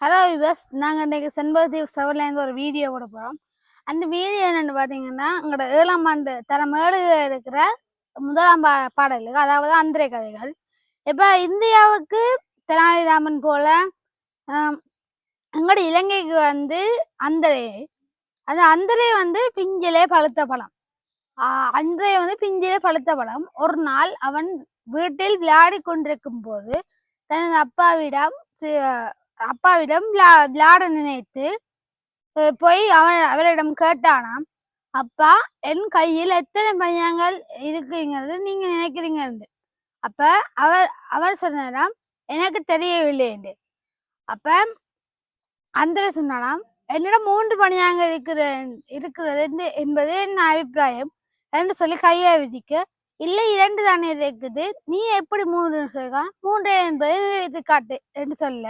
Hello விவஸ், நாங்கள் இன்றைக்கி செண்பகத்தீவு செவர்லேருந்து ஒரு வீடியோ போட போகிறோம். அந்த வீடியோ என்னென்னு பார்த்தீங்கன்னா, எங்களோட 7ஆம் ஆண்டு தரம் 7 இருக்கிற முதலாம் பாடலுக்கு, அதாவது அந்திரை கதைகள். இப்போ இந்தியாவுக்கு தெனாலிராமன் போல எங்களோட இலங்கைக்கு அந்தரை, அந்த அந்தரை பிஞ்சிலே பழுத்த பழம். அந்தரை பிஞ்சிலே பழுத்த பழம். ஒரு நாள் அவன் வீட்டில் விளையாடி கொண்டிருக்கும் போது தனது அப்பாவிடம் விளையாட நினைத்து போய் அவரிடம் கேட்டானாம், அப்பா, என் கையில் எத்தனை பணியாங்கள் இருக்குங்கிறது நீங்க நினைக்கிறீங்க என்று. அப்ப அவர் சொன்னாராம், எனக்கு தெரியவில்லை என்று. அப்ப அந்த சொன்னாராம், என்னிடம் 3 பணியாங்கள் இருக்கிறது என்பது என் அபிப்பிராயம் என்று சொல்லி கையை விதிக்க, இல்லை 2 தானே இருக்குது, நீ எப்படி 3 சொல்ல, 3 என்பதை நினைத்து காட்டு என்று சொல்ல,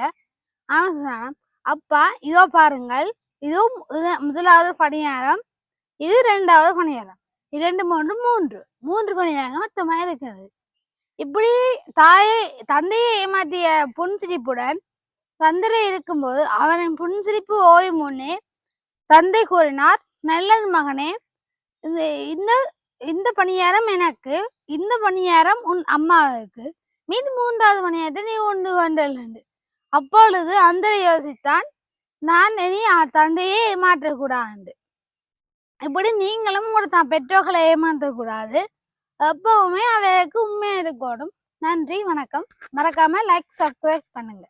அவன் சொன்னான், அப்பா இதோ பாருங்கள், இதுவும் முதலாவது பணியாரம், இது 2வது பணியாரம், 2 3 3 பணியாரம் மொத்தமாக இருக்கிறது. இப்படி தந்தையை ஏமாற்றிய புன்சிரிப்புடன் தந்தை இருக்கும்போது அவனின் புன்சிரிப்பு ஓயும் முன்னே தந்தை கூறினார், நல்லது மகனே, இந்த இந்த பணியாரம் எனக்கு, இந்த பணியாரம் உன் அம்மாவுக்கு, மீது 3வது பணியாரத்தை நீ உண்டு கொண்டல். அப்பொழுது அந்தரை யோசித்தான், நான் இனி தந்தையே ஏமாற்றக்கூடாது. இப்படி நீங்களும் உங்களோட பெற்றோர்களை ஏமாற்றக்கூடாது. எப்பவுமே அவருக்கு உண்மையா இருக்கணும். நன்றி, வணக்கம். மறக்காம லைக், சப்ஸ்கிரைப் பண்ணுங்க.